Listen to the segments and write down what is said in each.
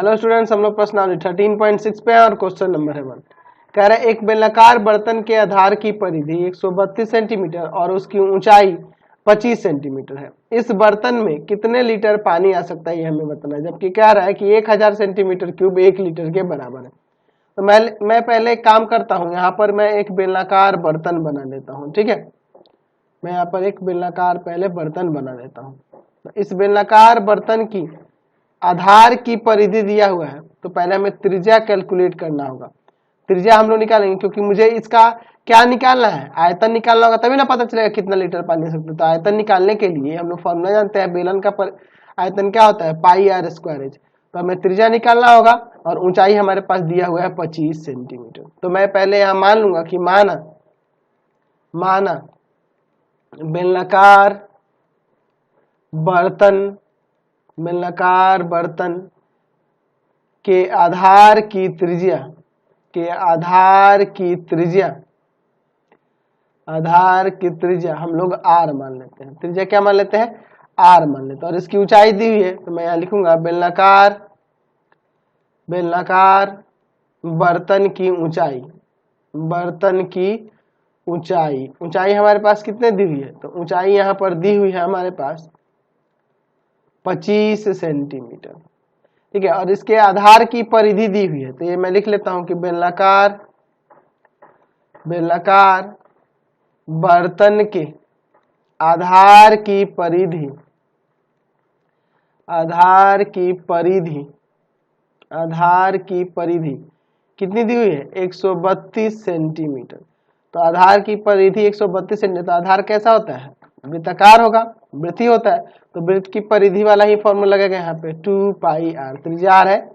Hello students, हम लोग प्रश्नावली 13.6 पे हैं और क्वेश्चन नंबर है 1। कह रहा है एक बेलनाकार बर्तन के आधार की परिधि 132 सेंटीमीटर और उसकी ऊंचाई 25 सेंटीमीटर है। इस बर्तन में कितने लीटर पानी आ सकता है ये हमें बताना है, जबकि कह रहा है कि 1000 सेंटीमीटर क्यूब 1 लीटर के बराबर है। तो मैं पहले एक काम करता हूँ, यहाँ पर मैं एक बेलनाकार बर्तन बना लेता हूँ। ठीक है, मैं यहाँ पर एक बेलनाकार पहले बर्तन बना लेता हूँ। तो इस बेलनाकार बर्तन की आधार की परिधि दिया हुआ है, तो पहले हमें त्रिज्या कैलकुलेट करना होगा। त्रिज्या हम लोग निकालेंगे क्योंकि मुझे इसका क्या निकालना है, आयतन निकालना होगा, तभी ना पता चलेगा कितना लीटर पानी दे सकते। तो आयतन निकालने के लिए हम लोग फॉर्मूला जानते हैं, बेलन का आयतन क्या होता है, पाई आर स्क्वायर एच। तो हमें त्रिज्या निकालना होगा और ऊंचाई हमारे पास दिया हुआ है 25 सेंटीमीटर। तो मैं पहले यहाँ मान लूंगा कि माना बेलनाकार बर्तन के आधार की त्रिज्या हम लोग आर मान लेते हैं। त्रिज्या क्या मान लेते हैं, आर मान लेते हैं। और इसकी ऊंचाई दी हुई है, तो मैं यहाँ लिखूंगा बेलनाकार बर्तन की ऊंचाई हमारे पास कितने दी हुई है, तो ऊंचाई यहाँ पर दी हुई है हमारे पास 25 सेंटीमीटर। ठीक है, और इसके आधार की परिधि दी हुई है, तो ये मैं लिख लेता हूं कि बेलनाकार बर्तन के आधार की परिधि कितनी दी हुई है, 132 सेंटीमीटर। तो आधार की परिधि 132 सेंटीमीटर। तो आधार कैसा होता है, वृत्ताकार होगा, वृत्तीय होता है। तो वृत्त की परिधि वाला ही फॉर्मूला लगेगा यहाँ पे, 2 पाई आर। त्रिज्या आर है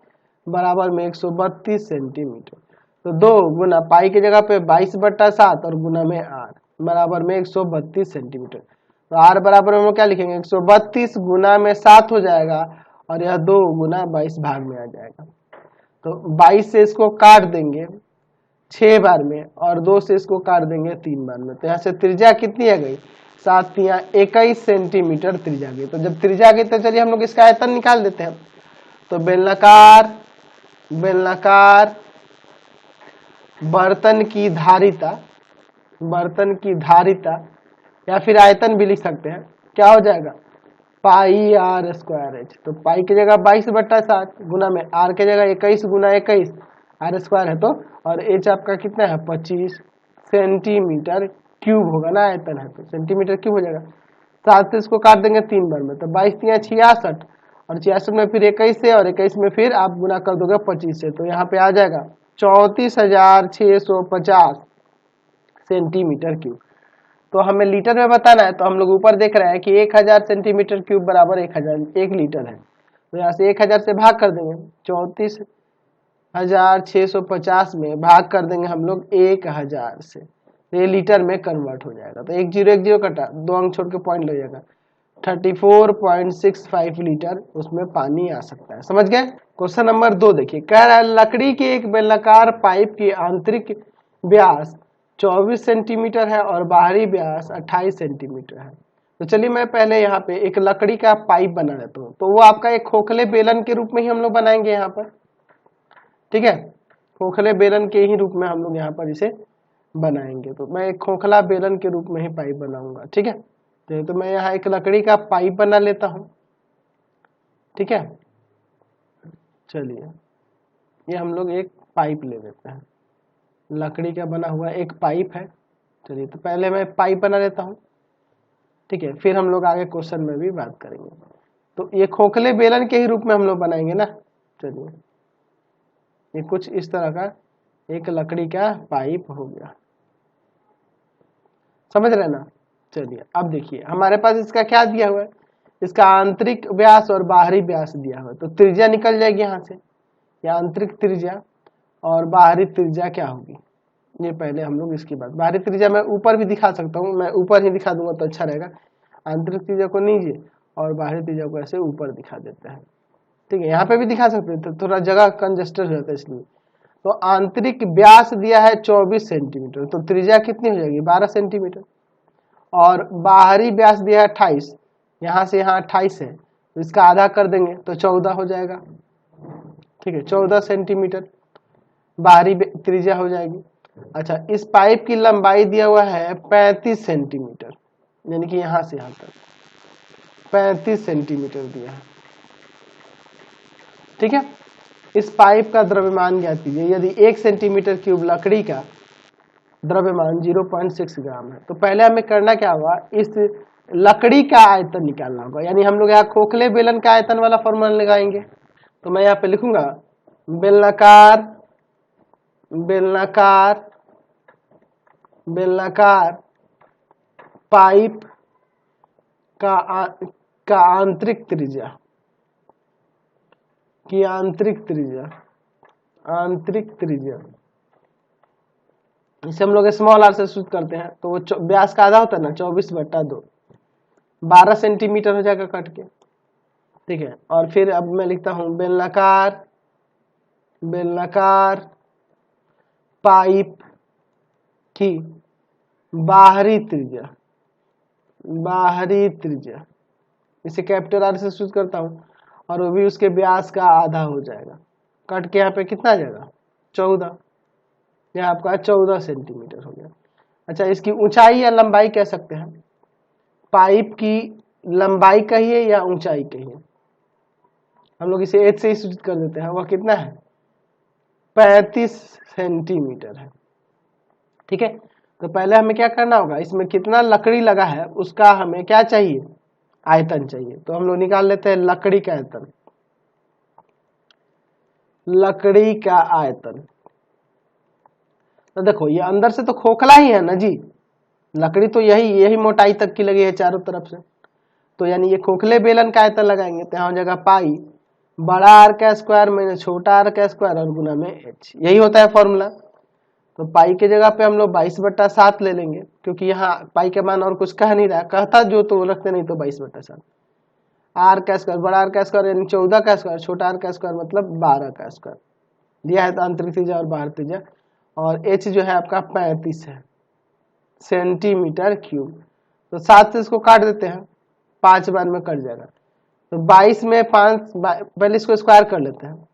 बराबर में 132 सेंटीमीटर। तो 2 गुना पाई की जगह पे 22/7 और गुना में आर बराबर में 132 सेंटीमीटर। तो आर बराबर में हम लोग क्या लिखेंगे, 132 गुना में 7 हो जाएगा और यह 2 गुना 22 भाग में आ जाएगा। तो 22 से इसको काट देंगे 6 बार में और 2 से इसको काट देंगे 3 बार में। तो यहाँ से त्रिज्या कितनी आ गई, 7 या 21 सेंटीमीटर त्रिज्या गई। तो जब त्रिज्या गई तो चलिए हम लोग इसका आयतन निकाल देते हैं। तो बेलनाकार बर्तन की धारिता या फिर आयतन भी लिख सकते हैं, क्या हो जाएगा, पाई आर स्क्वायर एच। तो पाई की जगह 22/7 गुना में आर की जगह 21 गुना 21 आर स्क्वायर है, तो और एच आपका कितना है 25 सेंटीमीटर क्यूब होगा ना, आयतन है तो सेंटीमीटर क्यूब हो जाएगा। 7 से इसको काट देंगे 3 बार में, तो 22 या 66 और 66 में फिर 21 से और 21 में फिर आप गुना कर दोगे 25 से, तो यहाँ पे आ जाएगा 34,650 सेंटीमीटर क्यूब। तो हमें लीटर में बताना है, तो हम लोग ऊपर देख रहे हैं कि 1000 सेंटीमीटर क्यूब बराबर 1 लीटर है। तो यहाँ से 1000 से भाग कर देंगे, 34,650 में भाग कर देंगे हम लोग 1000 से, तो ये लीटर में कन्वर्ट हो जाएगा। तो 1 0 1 0 कटा, 2 अंक छोड़ के पॉइंट लग जाएगा, 34.65 लीटर उसमें पानी आ सकता है। समझ गए। क्वेश्चन नंबर 2 देखिए, कह रहा है लकड़ी के एक बेलनाकार पाइप की आंतरिक व्यास 24 सेंटीमीटर है और बाहरी व्यास 28 सेंटीमीटर है। तो चलिए मैं पहले यहाँ पे एक लकड़ी का पाइप बना लेता हूँ। तो वो आपका एक खोखले बेलन के रूप में ही हम लोग बनाएंगे यहाँ पर। ठीक है, खोखले बेलन के ही रूप में हम लोग यहाँ पर इसे बनाएंगे। तो मैं एक खोखला बेलन के रूप में ही पाइप बनाऊंगा। ठीक है, तो मैं यहाँ एक लकड़ी का पाइप बना लेता हूँ। ठीक है, चलिए ये हम लोग एक पाइप ले लेते हैं, लकड़ी का बना हुआ एक पाइप है। चलिए तो पहले मैं पाइप बना लेता हूँ। ठीक है, फिर हम लोग आगे क्वेश्चन में भी बात करेंगे। तो ये खोखले बेलन के ही रूप में हम लोग बनाएंगे ना। चलिए ये कुछ इस तरह का एक लकड़ी का पाइप हो गया, समझ रहे ना। चलिए अब देखिए हमारे पास इसका क्या दिया हुआ है, इसका आंतरिक व्यास और बाहरी व्यास दिया हुआ है। तो त्रिज्या निकल जाएगी यहाँ से, या आंतरिक त्रिज्या और बाहरी त्रिज्या क्या होगी, ये पहले हम लोग इसकी बात। बाहरी त्रिज्या मैं ऊपर भी दिखा सकता हूँ, मैं ऊपर ही दिखा दूंगा तो अच्छा रहेगा। आंतरिक त्रिज्या को नीचे और बाहरी त्रिज्या को ऐसे ऊपर दिखा देते हैं। ठीक है, यहाँ पे भी दिखा सकते हैं, तो थोड़ा जगह कंजेस्टेड हो जाता है इसलिए। तो आंतरिक व्यास दिया है 24 सेंटीमीटर, तो त्रिज्या कितनी हो जाएगी 12 सेंटीमीटर। और बाहरी व्यास दिया है 28, यहाँ से यहाँ 28 है, तो इसका आधा कर देंगे तो 14 हो जाएगा। ठीक है, 14 सेंटीमीटर बाहरी त्रिज्या हो जाएगी। अच्छा, इस पाइप की लंबाई दिया हुआ है 35 सेंटीमीटर, यानी कि यहां से यहां तक 35 सेंटीमीटर दिया है। ठीक है, इस पाइप का द्रव्यमान ज्ञात कीजिए यदि 1 सेंटीमीटर क्यूब लकड़ी का द्रव्यमान 0.6 ग्राम है। तो पहले हमें करना क्या होगा, इस लकड़ी का आयतन निकालना होगा, यानी हम लोग यहाँ खोखले बेलन का आयतन वाला फॉर्मूला लगाएंगे। तो मैं यहाँ पे लिखूंगा बेलनाकार बेलनाकार बेलनाकार पाइप का आंतरिक त्रिज्या की आंतरिक त्रिज्या इसे हम लोग स्मॉल आर से सूचित करते हैं। तो वो व्यास का आधा होता है ना, 24/2, 12 सेंटीमीटर हो जाएगा कट के। ठीक है, और फिर अब मैं लिखता हूं बेलनाकार पाइप की बाहरी त्रिज्या इसे कैपिटल आर से सूचित करता हूं, और वो भी उसके व्यास का आधा हो जाएगा। कट के यहाँ पे कितना आ जाएगा, 14, यह आपका 14 सेंटीमीटर हो गया। अच्छा, इसकी ऊंचाई या लंबाई कह सकते हैं, पाइप की लंबाई कहिए या ऊंचाई कहिए, हम लोग इसे h से ही सूचित कर देते हैं। वह कितना है, 35 सेंटीमीटर है। ठीक है, तो पहले हमें क्या करना होगा, इसमें कितना लकड़ी लगा है उसका हमें क्या चाहिए, आयतन चाहिए। तो हम लोग निकाल लेते हैं लकड़ी का आयतन। तो देखो ये अंदर से तो खोखला ही है ना जी, लकड़ी तो यही मोटाई तक की लगी है चारों तरफ से। तो यानी ये खोखले बेलन का आयतन लगाएंगे तो यहाँ हो जाएगा पाई बड़ा आर का स्क्वायर माइनस छोटा आर का स्क्वायर और गुना में h, यही होता है फॉर्मूला। तो पाई के जगह पे हम लोग 22/7 ले लेंगे, क्योंकि यहाँ पाई के मान और कुछ कह नहीं रहा, कहता जो तो रखते नहीं तो 22/7। आर का स्क्वायर बड़ा आर का स्क्वायर यानी 14 का स्क्वायर, छोटा आर का स्क्वायर मतलब 12 का स्क्वायर दिया है, तो आंतरिक त्रिज्या और बाहर त्रिज्या, और h जो है आपका 35 है सेंटीमीटर क्यूब। तो 7 से इसको काट देते हैं, 5 बार में कट जाएगा। तो 22 में 5, पहले इसको स्क्वायर कर लेते हैं,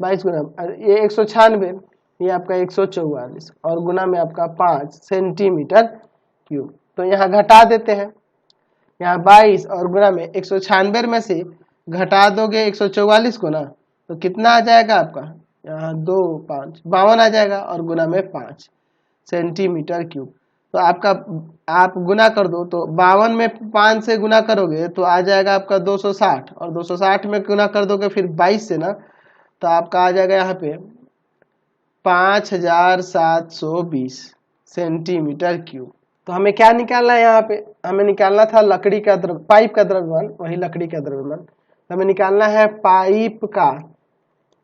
22 गुना ये 196, ये आपका 144 और गुना में आपका 5 सेंटीमीटर क्यूब। तो यहाँ घटा देते हैं, यहाँ 22 और गुना में 196 में से घटा दोगे 144 को ना, तो कितना आ जाएगा आपका, यहाँ 2 5 52 आ जाएगा और गुना में 5 सेंटीमीटर क्यूब। तो आपका आप गुना कर दो, तो 52 में 5 से गुना करोगे तो आ जाएगा आपका 260, और 260 में गुना कर दोगे फिर 22 से ना, तो आपका आ जाएगा यहाँ पे 5720 सेंटीमीटर क्यूब। तो हमें क्या निकालना है, यहाँ पे हमें निकालना था लकड़ी का पाइप का द्रव्यमान, वही लकड़ी का द्रव्यमान। तो हमें निकालना है पाइप का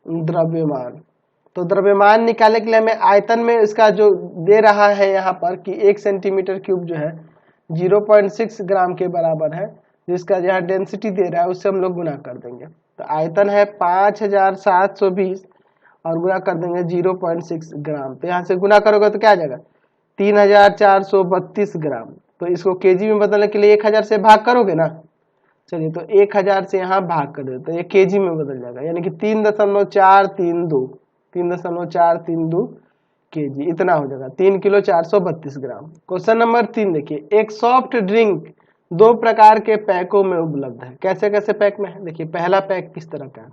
द्रव्यमान। तो द्रव्यमान निकालने के लिए हमें आयतन में इसका जो दे रहा है यहाँ पर कि 1 सेंटीमीटर क्यूब जो है 0.6 ग्राम के बराबर है, जिसका यहाँ डेंसिटी दे रहा है उससे हम लोग गुना कर देंगे। तो आयतन है 5720 और गुना कर देंगे 0.6 ग्राम। तो यहाँ से गुना करोगे तो क्या आ जाएगा, 3432 ग्राम। तो इसको केजी में बदलने के लिए 1000 से भाग करोगे ना, चलिए तो 1000 से यहाँ भाग कर दो तो ये केजी में बदल जाएगा, यानी कि 3.432 केजी, इतना हो जाएगा 3 किलो 432 ग्राम। क्वेश्चन नंबर 3 देखिए, एक सॉफ्ट ड्रिंक 2 प्रकार के पैकों में उपलब्ध है। कैसे कैसे पैक में है, देखिए पहला पैक किस तरह का है।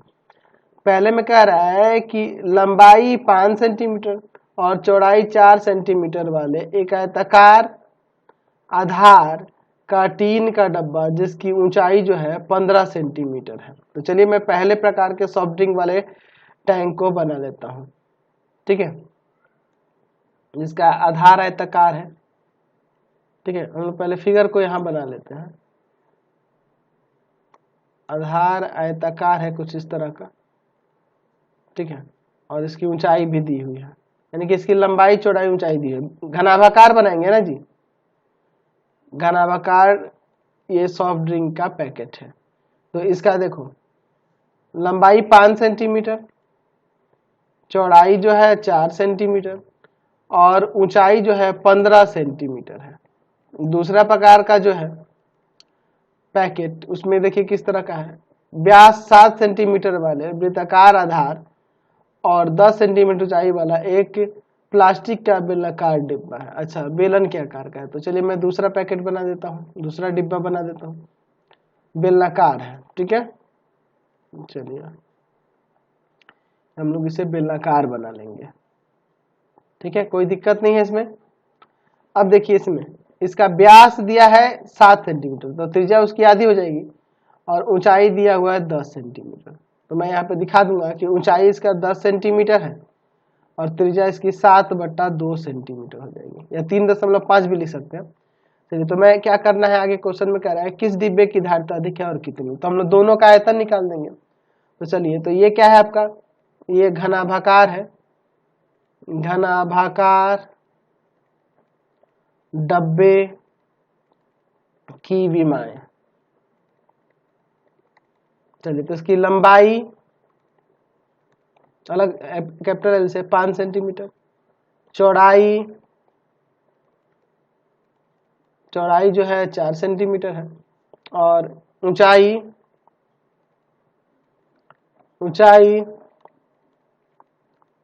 पहले में कह रहा है कि लंबाई 5 सेंटीमीटर और चौड़ाई 4 सेंटीमीटर वाले एक आयताकार आधार का टीन का डब्बा जिसकी ऊंचाई जो है 15 सेंटीमीटर है। तो चलिए मैं पहले प्रकार के सॉफ्ट ड्रिंक वाले टैंक को बना लेता हूं, ठीक है, जिसका आधार आयताकार है। ठीक है, हम लोग पहले फिगर को यहां बना लेते हैं। आधार आयताकार है कुछ इस तरह का, ठीक है, और इसकी ऊंचाई भी दी हुई है, यानी कि इसकी लंबाई चौड़ाई ऊंचाई दी है। घनाभाकार बनाएंगे ना जी, घनाभाकार ये सॉफ्ट ड्रिंक का पैकेट है। तो इसका देखो लंबाई 5 सेंटीमीटर, चौड़ाई जो है 4 सेंटीमीटर और ऊंचाई जो है 15 सेंटीमीटर है। दूसरा प्रकार का जो है पैकेट उसमें देखिए किस तरह का है, व्यास 7 सेंटीमीटर वाले वृत्ताकार आधार और 10 सेंटीमीटर ऊंचाई वाला एक प्लास्टिक का बेलनाकार डिब्बा है। अच्छा, बेलन के आकार का है, तो चलिए मैं दूसरा पैकेट बना देता हूँ, दूसरा डिब्बा बना देता हूँ, बेलनाकार है, ठीक है। चलिए हम लोग इसे बेलनाकार बना लेंगे, ठीक है, कोई दिक्कत नहीं है इसमें। अब देखिए इसमें इसका व्यास दिया है 7 सेंटीमीटर, तो त्रिज्या उसकी आधी हो जाएगी, और ऊंचाई दिया हुआ है 10 सेंटीमीटर। तो मैं यहाँ पे दिखा दूंगा कि ऊंचाई इसका 10 सेंटीमीटर है और त्रिज्या इसकी 7/2 सेंटीमीटर हो जाएगी, या 3.5 भी लिख सकते हैं। चलिए, तो मैं क्या करना है, आगे क्वेश्चन में कह रहा है किस डिब्बे की धारिता अधिक है और कितनी, तो हम लोग दोनों का आयतन निकाल देंगे। तो चलिए, तो ये क्या है आपका, ये घनाभाकार है, घनाभाकार डब्बे की विमाएं। चलिए, तो इसकी लंबाई अलग कैपिटल एल से 5 सेंटीमीटर, चौड़ाई जो है 4 सेंटीमीटर है, और ऊंचाई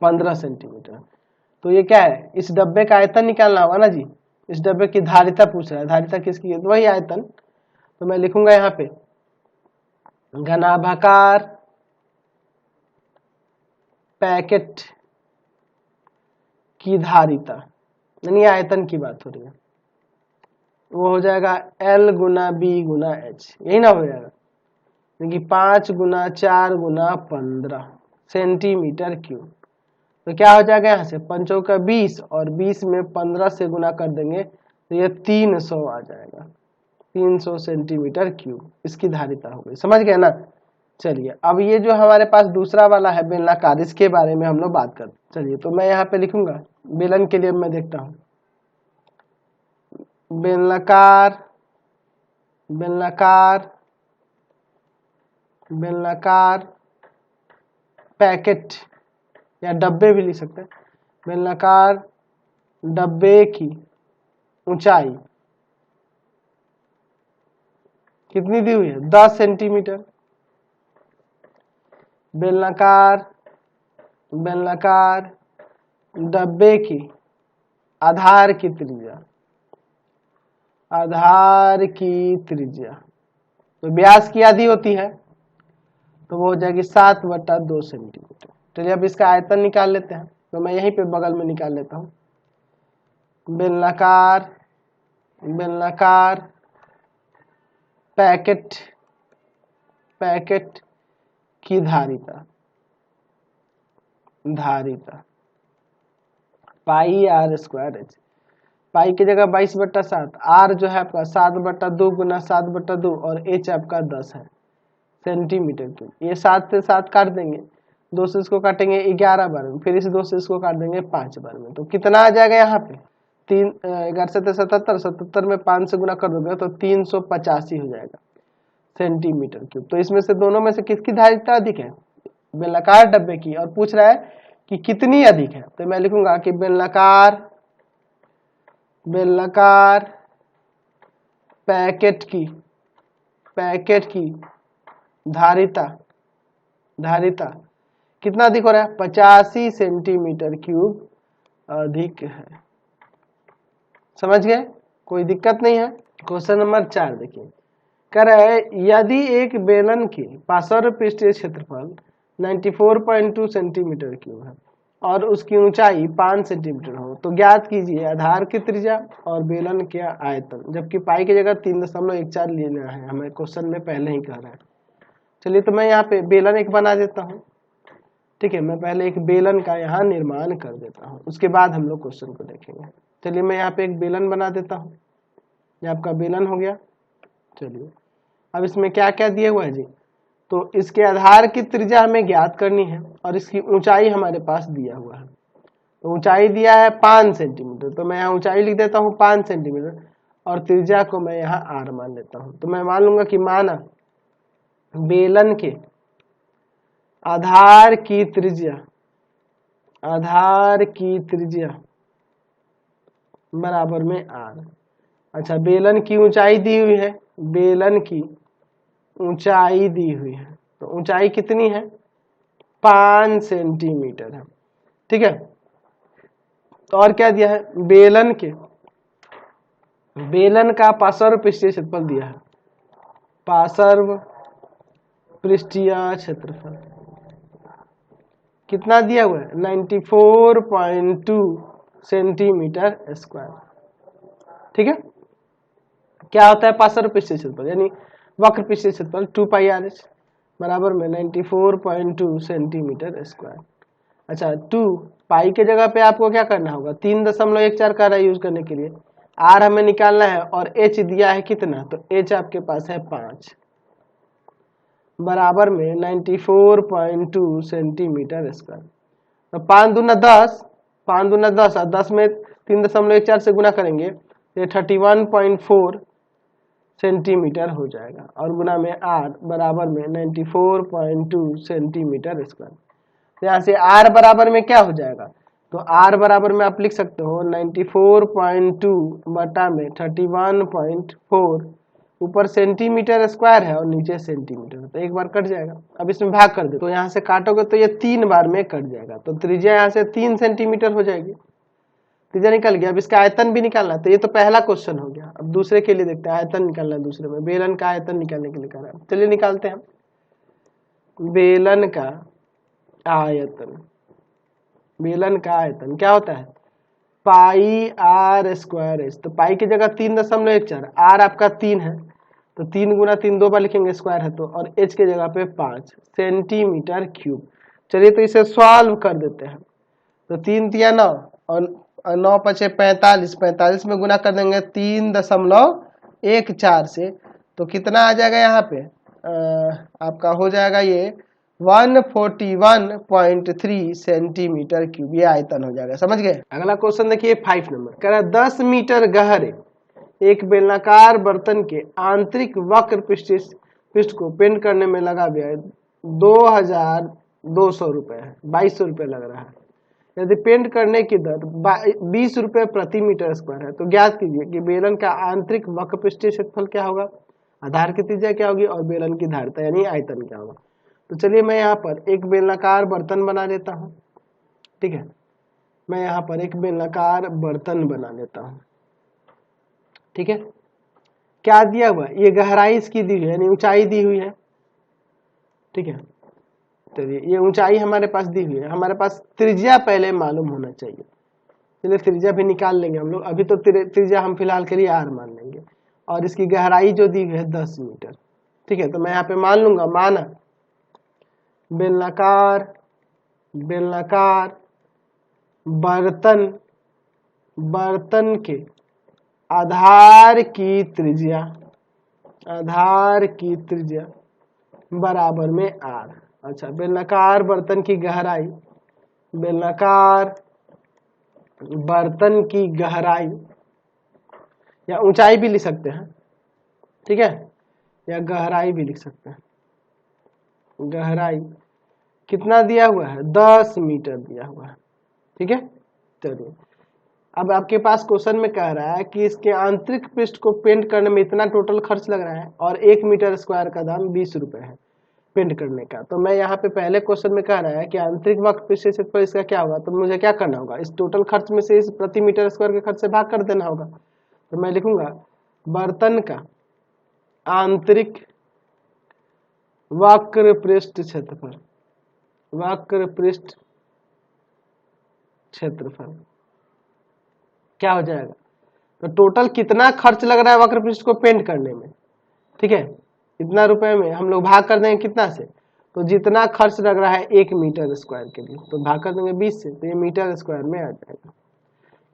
15 सेंटीमीटर। तो ये क्या है, इस डब्बे का आयतन निकालना होगा ना जी, इस डब्बे की धारिता पूछ रहा है, धारिता किसकी है, तो वही आयतन। तो मैं लिखूंगा यहाँ पे घनाभाकार पैकेट की धारिता, यानी आयतन की बात हो रही है, वो हो जाएगा L गुना B गुना H, यही ना हो जाएगा, क्योंकि 5 गुना 4 गुना 15 सेंटीमीटर क्यूब। तो क्या हो जाएगा, यहाँ से 5 का 20 और 20 में 15 से गुना कर देंगे तो ये 300 आ जाएगा, 300 सेंटीमीटर क्यूब इसकी धारिता हो गई, समझ गए ना। चलिए, अब ये जो हमारे पास दूसरा वाला है बेलनाकार, इसके बारे में हम लोग बात करते हैं। चलिए, तो मैं यहाँ पे लिखूंगा बेलन के लिए, मैं देखता हूँ बेलनाकार पैकेट या डब्बे भी लिख सकते हैं। बेलनाकार डब्बे की ऊंचाई कितनी दी हुई है, 10 सेंटीमीटर। बेलनाकार डब्बे की आधार की त्रिज्या तो व्यास की आधी होती है, तो वो हो जाएगी 7/2 सेंटीमीटर। चलिए, अब इसका आयतन निकाल लेते हैं, तो मैं यहीं पे बगल में निकाल लेता हूँ। बेलनाकार पैकेट की धारिता पाई r स्क्वायर h, पाई की जगह 22/7, r जो है आपका 7/2 गुना 7/2 और h आपका 10 है सेंटीमीटर क्यूब। ये 7 से 7 काट देंगे, 2 से इसको काटेंगे 11 बार में, फिर इस 2 से इसको काट देंगे 5 बार में, तो कितना आ जाएगा यहाँ पे 11 से 77 में 5 से गुना कर दोगे तो 385 हो जाएगा सेंटीमीटर क्यूब। तो इसमें से दोनों में से किसकी धारिता अधिक है, बेलनाकार डब्बे की, और पूछ रहा है कि कितनी अधिक है, तो मैं लिखूंगा कि बेलनाकार पैकेट की धारिता कितना अधिक हो रहा है, 85 सेंटीमीटर क्यूब अधिक है। समझ गए, कोई दिक्कत नहीं है। क्वेश्चन नंबर 4 देखिए, कह रहा है यदि एक बेलन के पार्श्व पृष्ठीय क्षेत्रफल 94.2 सेंटीमीटर क्यूब है और उसकी ऊंचाई 5 सेंटीमीटर हो, तो ज्ञात कीजिए आधार की त्रिज्या और बेलन के आयतन, जबकि पाई की जगह 3.14 लेना है, हमें क्वेश्चन में पहले ही कह रहा है। चलिए, तो मैं यहाँ पे बेलन एक बना देता हूँ, ठीक है, मैं पहले एक बेलन का यहाँ निर्माण कर देता हूँ, उसके बाद हम लोग क्वेश्चन को देखेंगे। चलिए, मैं यहाँ पे एक बेलन बना देता हूँ, ये आपका बेलन हो गया। चलिए, अब इसमें क्या क्या दिया हुआ है जी, तो इसके आधार की त्रिज्या हमें ज्ञात करनी है और इसकी ऊंचाई हमारे पास दिया हुआ है, तो ऊंचाई दिया है 5 सेंटीमीटर, तो मैं यहाँ ऊंचाई लिख देता हूँ 5 सेंटीमीटर और त्रिज्या को मैं यहाँ r मान लेता हूँ। तो मैं मान लूंगा कि माना बेलन के आधार की त्रिज्या बराबर में r। अच्छा, बेलन की ऊंचाई दी हुई है, ऊंचाई कितनी है 5 सेंटीमीटर है। ठीक है, तो और क्या दिया है, बेलन का पार्श्व पृष्ठीय क्षेत्रफल दिया है, पार्श्व पृष्ठीय क्षेत्रफल कितना दिया हुआ है, 94.2 सेंटीमीटर स्क्वायर। ठीक है, क्या होता है पार्श्व पृष्ठीय क्षेत्रफल यानी वक्र पृष्ठीय क्षेत्रफल 2πr/h बराबर में 94.2 सेंटीमीटर स्क्वायर। अच्छा 2 पाई के जगह पे आपको क्या करना होगा, 3.14 का रहा यूज करने के लिए, आर हमें निकालना है और एच दिया है कितना, तो एच आपके पास है 5 बराबर में 94.2 सेंटीमीटर स्क्वायर। तो 5 दूना 10, 5 दूना 10 और 10 में 3.14 से गुना करेंगे तो 31.4 सेंटीमीटर हो जाएगा और गुना में आर बराबर में 94.2 सेंटीमीटर स्क्वायर। तो यहाँ से आर बराबर में क्या हो जाएगा, तो आर बराबर में आप लिख सकते हो 94.2 बटा में 31.4, ऊपर सेंटीमीटर स्क्वायर है और नीचे सेंटीमीटर, तो एक बार कट जाएगा। अब इसमें भाग कर दे, तो यहाँ से काटोगे तो ये 3 बार में कट जाएगा, तो त्रिज्या यहाँ से 3 सेंटीमीटर हो जाएगी, त्रिज्या निकल गया। अब इसका आयतन भी निकालना, तो ये तो पहला क्वेश्चन हो गया। अब दूसरे के लिए देखते हैं, आयतन निकालना है दूसरे में, बेलन का आयतन निकालने के लिए कह रहा है। चलिए निकालते हैं बेलन का आयतन। बेलन का आयतन क्या होता है, पाई आर स्क्वायर एच। तो पाई की जगह 3.14, आर आपका 3 है तो 3 गुना 3 2 बार लिखेंगे, स्क्वायर है तो, और एच के जगह पे 5 सेंटीमीटर क्यूब। चलिए तो इसे सॉल्व कर देते हैं, तो 3 तिया 9 और 9 पचे 45, 45 में गुना कर देंगे 3.14 से, तो कितना आ जाएगा यहाँ पे आपका हो जाएगा ये 141.3 सेंटीमीटर क्यूब, ये आयतन हो जाएगा। समझ गए। अगला क्वेश्चन देखिए 5 नंबर, कह रहा है 10 मीटर गहरे एक बेलनाकार बर्तन के आंतरिक वक्र पृष्ठ को पेंट करने में लगा व्यय 2200 रुपए है, 2200 रुपए लग रहा है। यदि पेंट करने की दर 20 रुपए प्रति मीटर स्क्वायर है, तो ज्ञात कीजिए कि बेलन का आंतरिक वक्र पृष्ठीय क्षेत्रफल क्या होगा, आधार की त्रिज्या क्या होगी और बेलन की धारिता यानी आयतन क्या होगा। तो चलिए मैं यहाँ पर एक बेलनाकार बर्तन बना लेता हूँ। ठीक है, मैं यहाँ पर एक बेलनाकार बर्तन बना लेता हूँ। ठीक है, क्या दिया हुआ, ये गहराई इसकी दी हुई है यानी ऊंचाई दी हुई है। ठीक है, चलिए ये ऊंचाई हमारे पास दी हुई है, हमारे पास त्रिज्या पहले मालूम होना चाहिए। चलिए त्रिज्या भी निकाल लेंगे हम लोग, अभी तो त्रिज्या हम फिलहाल के लिए आर मान लेंगे, और इसकी गहराई जो दी हुई है 10 मीटर। ठीक है, तो मैं यहाँ पे मान लूंगा, माना बेलनाकार बर्तन के आधार की त्रिज्या बराबर में आर। अच्छा, बेलनाकार बर्तन की गहराई या ऊंचाई भी लिख सकते हैं। ठीक है, या गहराई भी लिख सकते हैं। गहराई कितना दिया हुआ है, 10 मीटर दिया हुआ है। ठीक है, चलिए अब आपके पास क्वेश्चन में कह रहा है कि इसके आंतरिक पृष्ठ को पेंट करने में इतना टोटल खर्च लग रहा है और 1 मीटर स्क्वायर का दाम 20 रुपए है पेंट करने का। तो मैं यहाँ पे पहले क्वेश्चन में कह रहा है कि आंतरिक वक्र पृष्ठीय क्षेत्रफल इसका क्या होगा, तो मुझे क्या करना होगा, इस टोटल खर्च में से इस प्रति मीटर स्क्वायर के खर्च से भाग कर देना होगा। तो मैं लिखूंगा बर्तन का आंतरिक वक्र पृष्ठ क्षेत्रफल क्या हो जाएगा, तो टोटल कितना खर्च लग रहा है वक्र पृष्ठ को पेंट करने में। ठीक है, इतना रुपए में हम लोग भाग कर देंगे कितना से, तो जितना खर्च लग रहा है 1 मीटर स्क्वायर के लिए, तो भाग कर देंगे 20 से, तो ये मीटर स्क्वायर में आ जाएगा।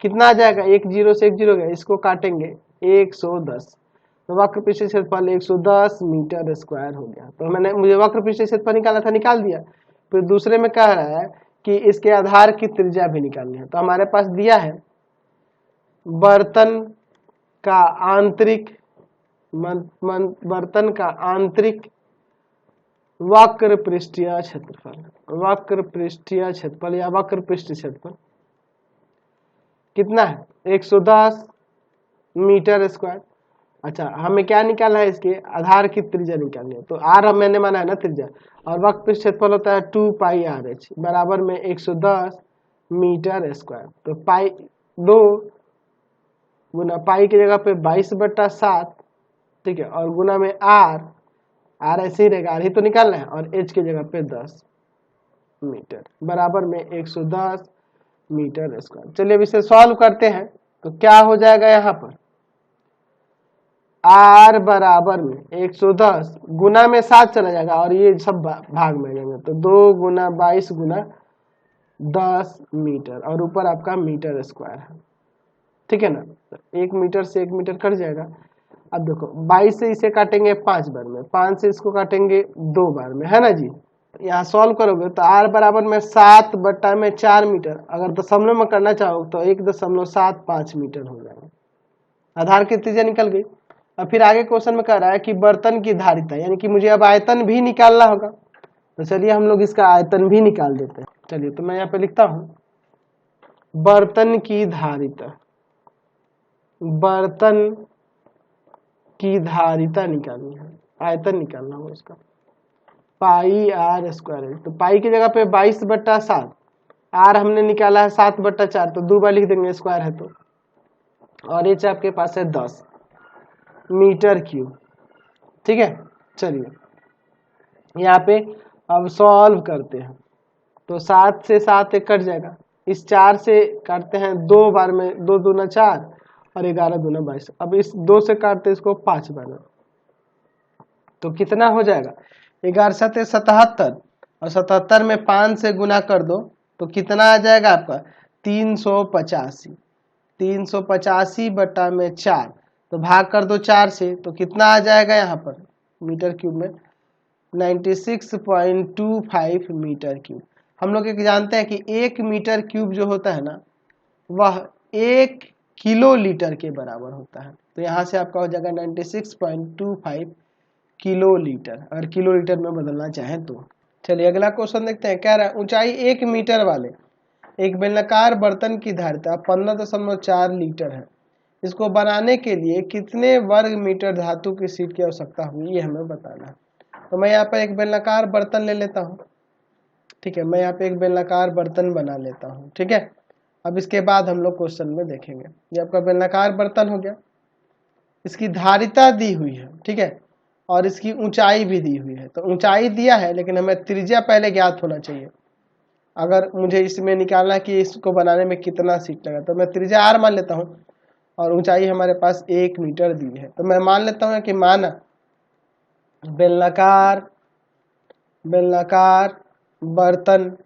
कितना आ जाएगा, 1 0 से 1 0 गया, इसको काटेंगे 110, तो वक्र पृष्ठीय क्षेत्रफल 110 मीटर स्क्वायर हो गया। तो मुझे वक्र पृष्ठीय क्षेत्रफल निकालना था, निकाल दिया। फिर दूसरे में कह रहा है कि इसके आधार की त्रिज्या भी निकालनी है, तो हमारे पास दिया है बर्तन का आंतरिक वक्र पृष्ठीय क्षेत्रफल या वक्र पृष्ठ क्षेत्रफल कितना है, 110 मीटर स्क्वायर। अच्छा, हमें क्या निकालना है, इसके आधार की त्रिज्या निकालनी है। तो आर मैंने माना है ना त्रिज्या, और वक्त पे क्षेत्रफल होता है 2πRh बराबर में 110 मीटर स्क्वायर। तो पाई 2 गुना पाई की जगह पे 22/7, ठीक है, और गुना में आर ऐसे ही रहेगा, आर ही तो निकालना है, और एच की जगह पे 10 मीटर बराबर में 110 मीटर स्क्वायर। चलिए अब इसे सॉल्व करते हैं। तो क्या हो जाएगा, यहाँ पर आर बराबर में 110 गुना में 7 चला जाएगा, और ये सब भाग में जाएंगे, तो 2 गुना 22 गुना 10 मीटर, और ऊपर आपका मीटर स्क्वायर है, ठीक है ना। तो 1 मीटर से 1 मीटर कट जाएगा। अब देखो 22 से इसे काटेंगे 5 बार में, 5 से इसको काटेंगे 2 बार में, है ना जी। यहाँ सॉल्व करोगे तो आर बराबर में 7/4 मीटर, अगर दशमलव में करना चाहो तो 1.75 मीटर हो जाएगा। आधार की त्रिज्या निकल गई। अब फिर आगे क्वेश्चन में कह रहा है कि बर्तन की धारिता, यानी कि मुझे अब आयतन भी निकालना होगा। तो चलिए हम लोग इसका आयतन भी निकाल देते हैं। चलिए तो मैं यहाँ पे लिखता हूं बर्तन की धारिता, बर्तन की धारिता निकालनी है, आयतन निकालना होगा उसका, पाई आर स्क्वायर है। तो पाई की जगह पे 22/7, आर हमने निकाला है 7/4, तो 2 बार लिख देंगे, स्क्वायर है तो, और एच आपके पास है 10 मीटर क्यूब, ठीक है। चलिए यहाँ पे अब सॉल्व करते हैं। तो 7 से 7 एक कट जाएगा, इस 4 से काटते हैं 2 बार में, 2 दूना 4 और 11 दूना 22। अब इस 2 से काटते इसको 5 बार में, तो कितना हो जाएगा, 11 7 77, और 77 में 5 से गुना कर दो तो कितना आ जाएगा आपका 385, 385/4, तो भाग कर दो 4 से, तो कितना आ जाएगा यहाँ पर मीटर क्यूब में 96.25 मीटर क्यूब। हम लोग एक जानते हैं कि 1 मीटर क्यूब जो होता है ना, वह 1 किलो लीटर के बराबर होता है। तो यहाँ से आपका हो जाएगा 96.25 किलो लीटर, अगर किलो लीटर में बदलना चाहें तो। चलिए अगला क्वेश्चन देखते हैं। क्या रहा है, ऊंचाई 1 मीटर वाले एक बेलनाकार बर्तन की धारिता 15.4 लीटर है। इसको बनाने के लिए कितने वर्ग मीटर धातु की शीट की आवश्यकता हुई, ये हमें बताना है। तो मैं यहाँ पर एक बेलनाकार बर्तन ले लेता हूँ, ठीक है, मैं यहाँ पे एक बेलनाकार बर्तन बना लेता हूँ, ठीक है। अब इसके बाद हम लोग क्वेश्चन में देखेंगे। ये आपका बेलनाकार बर्तन हो गया, इसकी धारिता दी हुई है, ठीक है, और इसकी ऊंचाई भी दी हुई है। तो ऊंचाई दिया है, लेकिन हमें त्रिज्या पहले ज्ञात होना चाहिए। अगर मुझे इसमें निकालना है कि इसको बनाने में कितना सीट लगा, तो मैं त्रिज्या आर मान लेता हूँ, और ऊंचाई हमारे पास 1 मीटर दी है। तो मैं मान लेता हूँ कि माना बेलनाकार बर्तन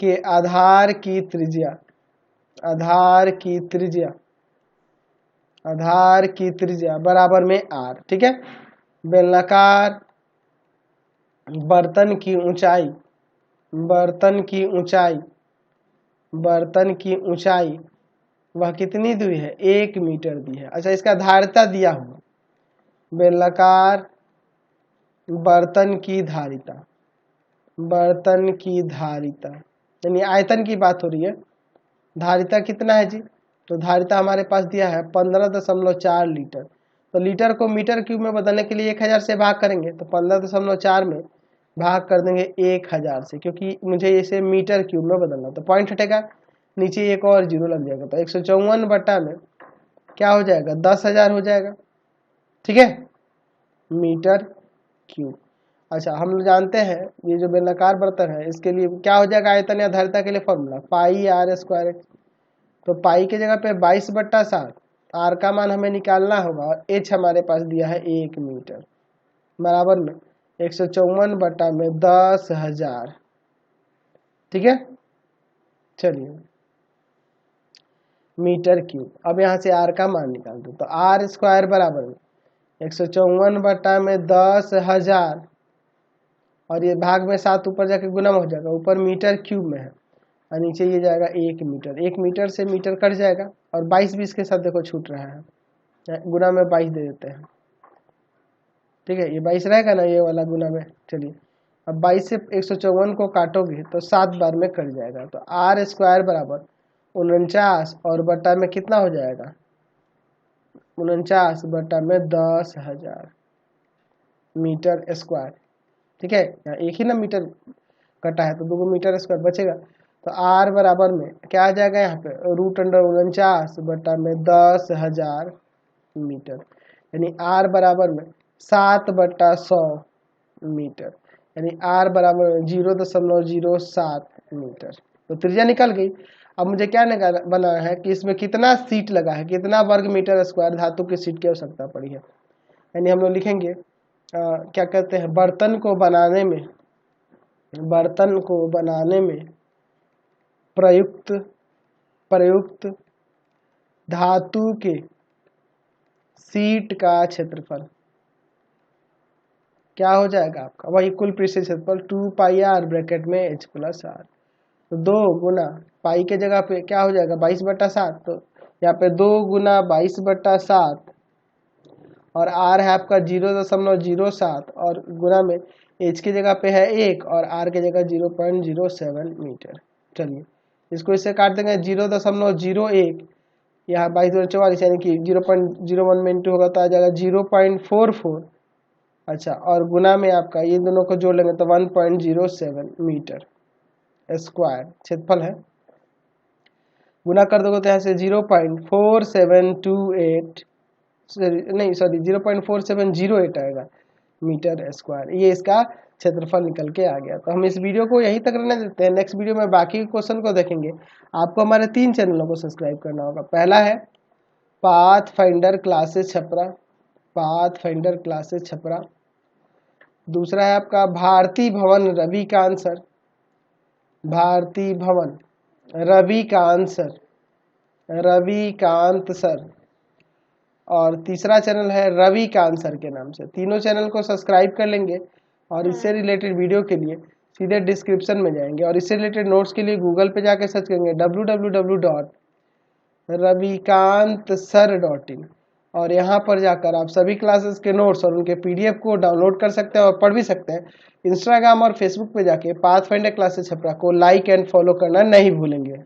के आधार की त्रिज्या बराबर में आर, ठीक है। बेलनाकार बर्तन की ऊंचाई वह कितनी दी है, 1 मीटर दी है। अच्छा, इसका धारिता दिया हुआ, बेलनाकार बर्तन की धारिता यानी आयतन की बात हो रही है। धारिता कितना है जी, तो धारिता हमारे पास दिया है 15.4 लीटर। तो लीटर को मीटर क्यूब में बदलने के लिए 1000 से भाग करेंगे, तो 15.4 में भाग कर देंगे 1000 से, क्योंकि मुझे इसे मीटर क्यूब में बदलना। तो पॉइंट हटेगा, नीचे एक और जीरो लग जाएगा, तो 154 में क्या हो जाएगा 10,000 हो जाएगा, ठीक है, मीटर क्यूब। अच्छा, हम लोग जानते हैं ये जो बेलनाकार बर्तन है, इसके लिए क्या हो जाएगा आयतन या धारिता के लिए फॉर्मूला पाई आर स्क्वायर। तो पाई की जगह पे 22/7, आर का मान हमें निकालना होगा, और एच हमारे पास दिया है 1 मीटर बराबर में 154/10,000, ठीक है। चलिए मीटर क्यूब, अब यहाँ से आर का मान निकाल दो, तो आर स्क्वायर बराबर में 154/10,000, और ये भाग में 7 ऊपर जाके गुना हो जाएगा, ऊपर मीटर क्यूब में है, और नीचे ये जाएगा 1 मीटर। 1 मीटर से मीटर कट जाएगा, और 22 के साथ देखो छूट रहा है, गुना में 22 दे देते हैं, ठीक है, ये 22 रहेगा ना ये वाला गुना में। चलिए अब 22 से 154 को काटोगे तो 7 बार में कट जाएगा, तो आर स्क्वायर बराबर 49 और बटा में कितना हो जाएगा 49 बटा में 10,000 मीटर स्क्वायर। ठीक है, यहाँ एक ही ना मीटर कटा है तो 2 मीटर स्क्वायर बचेगा। तो r बराबर में क्या आ जाएगा यहाँ पे √49 बटा में 10,000 मीटर, यानी r बराबर में 7 बटा 100 मीटर, यानी r बराबर में 0.07 मीटर। तो त्रिज्या निकल गई। अब मुझे क्या बनाना है कि इसमें कितना सीट लगा है, कितना वर्ग मीटर स्क्वायर धातु की सीट की आवश्यकता पड़ी है। यानी हम लोग लिखेंगे क्या कहते हैं, बर्तन को बनाने में प्रयुक्त धातु के सीट का क्षेत्रफल क्या हो जाएगा आपका, वही कुल पृष्ठीय क्षेत्रफल 2πr ब्रैकेट में h + r। तो 2 गुना पाई के जगह पे क्या हो जाएगा 22/7, तो यहाँ पे 2 गुना 22/7 और r है आपका 0.07 और गुना में h की जगह पे है 1 और r की जगह 0.07 मीटर। चलिए इसको इससे काट देंगे 0.01, यहाँ 22/44 यानी कि 0.01 में इंटू होगा तो आ जाएगा 0.44। अच्छा, और गुना में आपका ये दोनों को जोड़ लेंगे तो 1.07 मीटर स्क्वायर क्षेत्रफल है। गुना कर दोगे तो यहाँ से 0.4708 आएगा मीटर स्क्वायर, ये इसका क्षेत्रफल निकल के आ गया। तो हम इस वीडियो को यहीं तक रहने देते हैं, नेक्स्ट वीडियो में बाकी क्वेश्चन को देखेंगे। आपको हमारे 3 चैनलों को सब्सक्राइब करना होगा। पहला है पाथफाइंडर क्लासेस छपरा, दूसरा है आपका भारती भवन रविकांत सर, और तीसरा चैनल है रविकांत सर के नाम से। तीनों चैनल को सब्सक्राइब कर लेंगे और इससे रिलेटेड वीडियो के लिए सीधे डिस्क्रिप्शन में जाएंगे और इससे रिलेटेड नोट्स के लिए गूगल पे जाके सर्च करेंगे www.ravikantsir.in और यहाँ पर जाकर आप सभी क्लासेस के नोट्स और उनके PDF को डाउनलोड कर सकते हैं और पढ़ भी सकते हैं। इंस्टाग्राम और फेसबुक पे जाके पाथफाइंडर क्लासेस छपरा को लाइक एंड फॉलो करना नहीं भूलेंगे।